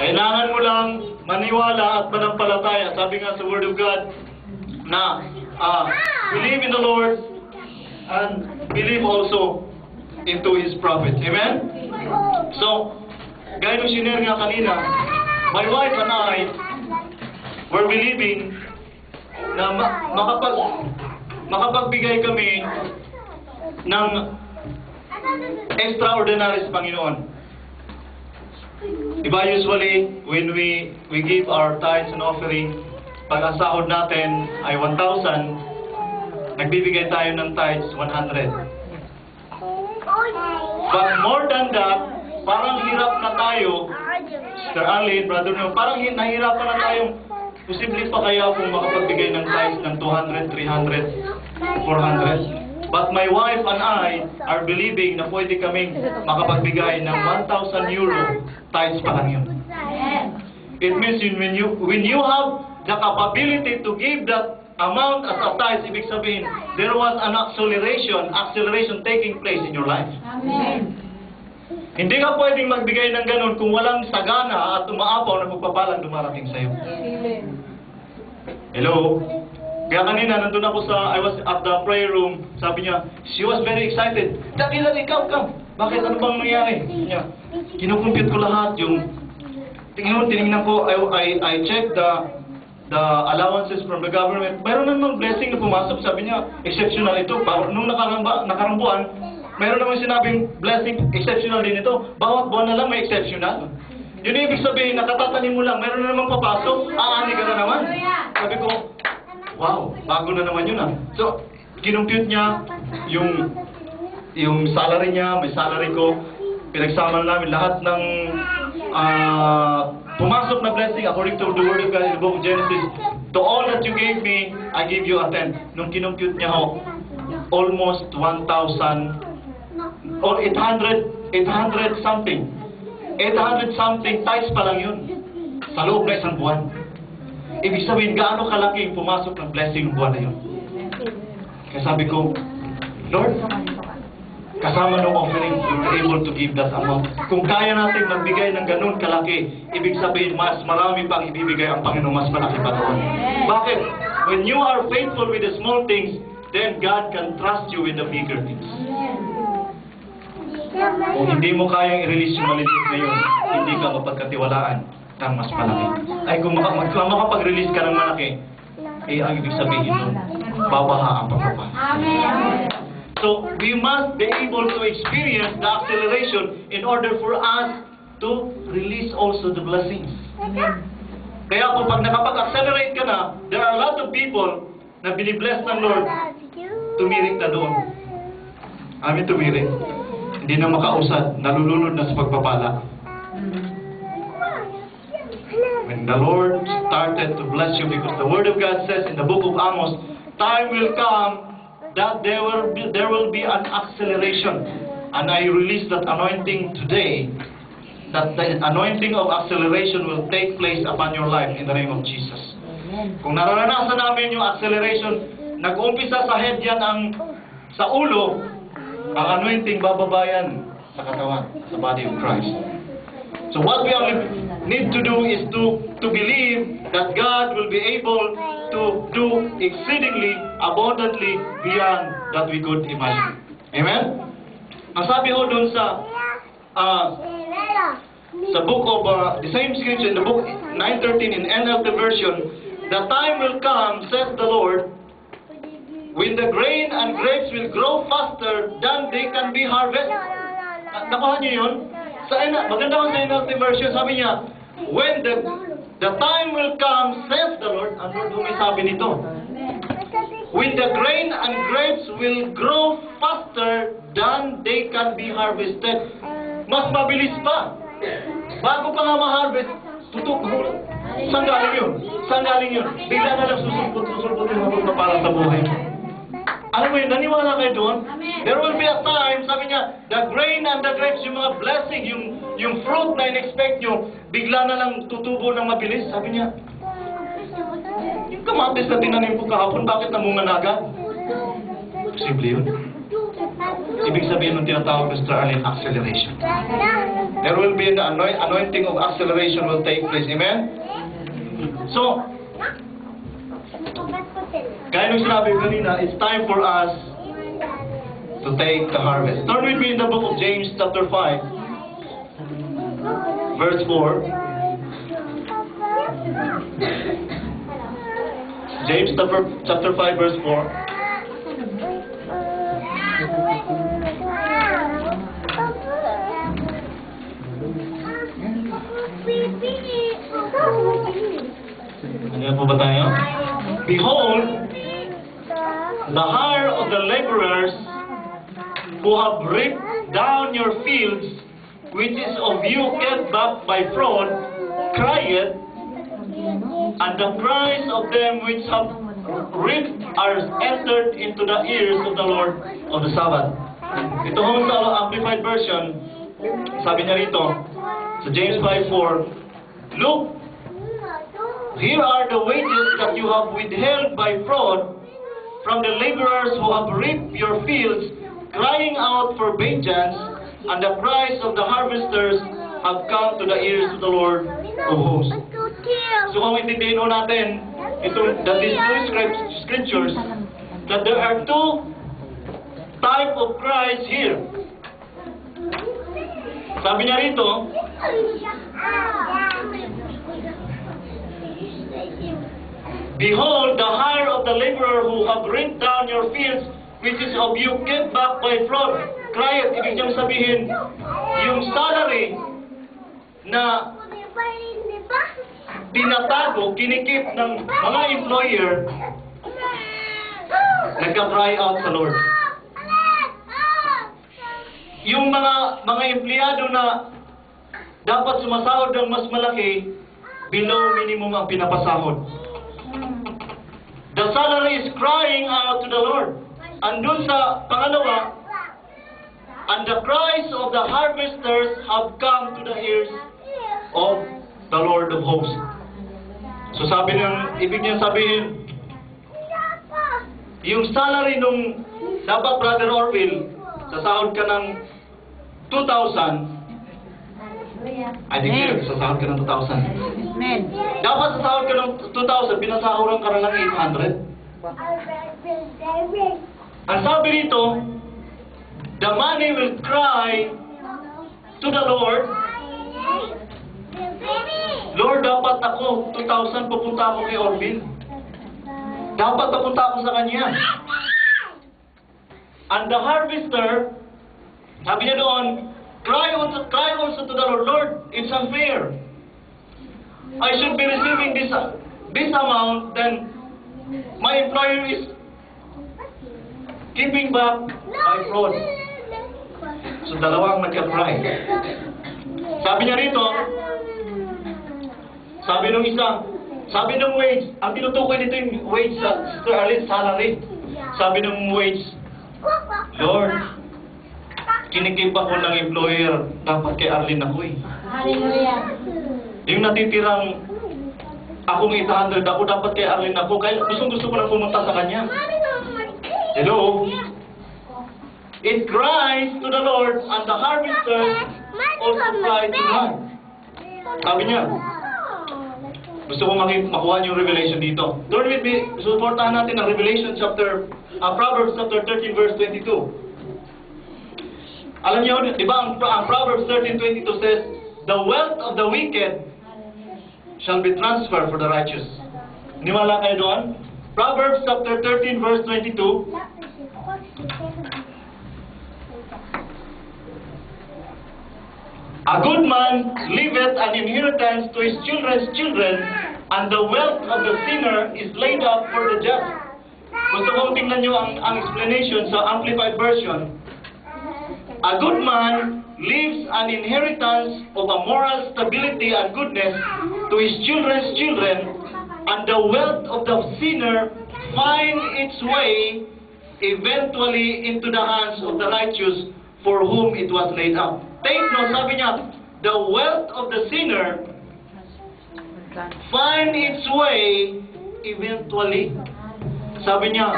Kailangan mo lang maniwala at manampalataya. Sabi nga sa Word of God na believe in the Lord and believe also into His prophet. Amen? So, gaya nung sinare nga kanina, my wife and I were believing na makapagbigay kami ng extraordinary sa Panginoon. Diba usually, when we give our tithes and offering, pag ang sahod natin ay 1,000, nagbibigay tayo ng tithes 100. But more than that, parang hirap na tayo, Sister Arlene, Brother No, parang nahirapan na tayong, posible pa kaya kung makapagbigay ng tithes ng 200, 300, 400? But my wife and I are believing na pwede kaming makapagbigay ng 1,000 euro, tithes pa lang yun. It means when you have the capability to give that amount as a tithes, ibig sabihin, there was an acceleration taking place in your life. Amen. Hindi ka pwedeng magbigay ng ganun kung walang sagana at umaapaw na pagpapalang dumarating sa'yo. Hello? Kaya kanina, nandun ako I was at the prayer room, sabi niya, she was very excited. Daddy, come. Bakit? Ano bang nangyari? Niya, kinukumpute ko lahat yung, tinignan ko, I checked the allowances from the government. Mayroon namang blessing na pumasok, sabi niya, exceptional ito. Nung nakarang buwan, mayroon namang sinabing blessing, exceptional din ito. Bawat buwan na lang may exceptional. Yun ibig sabihin, nakatatanim mo lang, mayroon na namang papasok, aani ka na naman. Sabi ko, wow, bago na naman yun ah. So, kinumpute niya yung salary niya, may salary ko, pinagsama namin lahat ng pumasok na blessing according to the Word of God in the book of Genesis. To all that you gave me, I give you a tenth. Nung kinumpute niya ho, almost 1,000 or 800 something. 800 something tithes pa lang yun. Sa loob na isang buwan. Ibig sabihin, gaano kalaki yung pumasok ng blessing ng buwan na yun. Kaya sabi ko, Lord, kasama ng offering, you're able to give that amount. Kung kaya natin magbigay ng ganun kalaki, ibig sabihin, mas marami pang ibibigay ang Panginoon, mas malaki pa doon. Bakit? When you are faithful with the small things, then God can trust you with the bigger things. Kung hindi mo kayang i-release yung maliliit na yun, hindi ka mapagkatiwalaan ng mas malaki. Ay, kung makapag-release ka ng malaki, ang ibig sabihin nun, babaha ang pagpapa. Amen. So, we must be able to experience the acceleration in order for us to release also the blessings. Kaya kung pag nakapag-accelerate ka na, there are a lot of people na binibless ng Lord, tumirik na doon. Amin, tumirik. Hindi na makausad, nalulunod na sa pagpapala. When the Lord started to bless you, because the Word of God says in the book of Amos, time will come that there will be an acceleration. And I release that anointing today, that the anointing of acceleration will take place upon your life in the name of Jesus. Kung naranasan namin yung acceleration, nag-umpisa sa head yan sa ulo, ang anointing bababayan sa katawan, sa body of Christ. So what we need to do is to believe that God will be able to do exceedingly abundantly beyond that we could imagine. Amen? Ang sabi ho dun sa book of the same scripture in the book 9:13 in NLT version, the time will come, says the Lord, when the grain and grapes will grow faster than they can be harvested. Nakuha niyo yun? Maganda ko sa NLT version, sabi niya, when the time will come, says the Lord, ang Lord may sabi nito, when the grain and grapes will grow faster than they can be harvested. Mas mabilis pa. Bago pa nga ma-harvest, tutok. Saan galing yun? Saan galing yun? Bigla na lang susulpot yung magpapala sa buhay. Alam mo yun, naniwala kayo doon? There will be a time, sabi niya, the grain and the grapes, yung mga blessing, yung fruit na in-expect nyo, bigla na lang tutubo ng mabilis. Sabi niya, yung kamatis na tinanim ko kahapon, bakit namunga na agad? Posible yun. Ibig sabihin ng tinatawag na Mr. Arlene, acceleration. there will be an anointing of acceleration will take place. Amen? So, gaya nung sinabi kanina, it's time for us to take the harvest. Turn with me in the book of James chapter 5, verse 4. James chapter 5, verse 4. Ano po ba tayo? Behold, the hire of the laborers who have reaped down your fields, which is of you kept back by fraud, crieth, and the cries of them which have reaped are entered into the ears of the Lord of the Sabbath. Ito ho sa Amplified Version, sabi niya rito, sa James 5:4, look, here are the wages that you have withheld by fraud from the laborers who have reaped your fields, crying out for vengeance, and the cries of the harvesters have come to the ears of the Lord of hosts. So kung intindihin ho natin, these two scriptures, that there are two type of cries here. Sabi niya rito, behold, the hire of the laborer who have reaped down your fields, which is of you kept back by fraud. Crieth, ibig niyang sabihin, yung salary na tinatago, kinikip ng mga employer, nagka-cry out sa Lord. Yung mga empleyado na dapat sumasahod ng mas malaki, below minimum ang pinapasahod. The salary is crying out to the Lord. Andun sa pangalawa, and the cries of the harvesters have come to the ears of the Lord of hosts. So sabi ng, ibig niyang sabihin, yung salary nung dapat Brother Orville, sasahod ka ng 2,000, I declare, sasahod ka ng 2,000. Amen. Dapat sasahod ka ng 2,000, pinasahuran ka na ng 800. Ang sabi rito, the money will cry to the Lord, Lord, dapat ako, 2,000, pupunta ako kay Orville. Dapat pupunta ako sa kanya. And the harvester, sabi niya doon, cry also to the Lord, Lord, it's unfair. I should be receiving this amount, then my employer is keeping back by fraud. So dalawang nagka-cry. Sabi niya rito, sabi nung isa, sabi ng wage, ang tinutukoy dito yung wage sa Sister Arlene, salary. Sabi ng wage, Lord, kinikip ako ng employer, dapat kay Arlene ako eh. Hallelujah. Yung natitirang akong 800, ako dapat kay Arlene ako, kaya gusto ko lang pumunta sa kanya. Hello? It cries to the Lord, and the harvester also cries to God. Sabi niya, gusto ko makuha yung revelation dito. Turn with me, supportahan natin ang Revelation Proverbs chapter 13 verse 22. Alam niyo, di ba ang Proverbs 13:22 says, the wealth of the wicked shall be transferred for the righteous. Niwala kayo doon? Proverbs chapter 13 verse 22. A good man leaveth an inheritance to his children's children, and the wealth of the sinner is laid up for the just. Gusto kong tingnan nyo ang explanation sa Amplified Version. A good man leaves an inheritance of a moral stability and goodness to his children's children, and the wealth of the sinner finds its way eventually into the hands of the righteous for whom it was laid up. Take note, sabi niya, the wealth of the sinner find its way eventually. Sabi niya,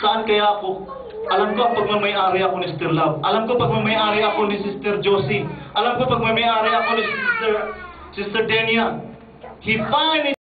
saan kaya ako? Alam ko pag may-ari ako ni Sister Love. Alam ko pag may-ari ako ni Sister Josie. Alam ko pag may-ari ako ni Sister Denia, he finally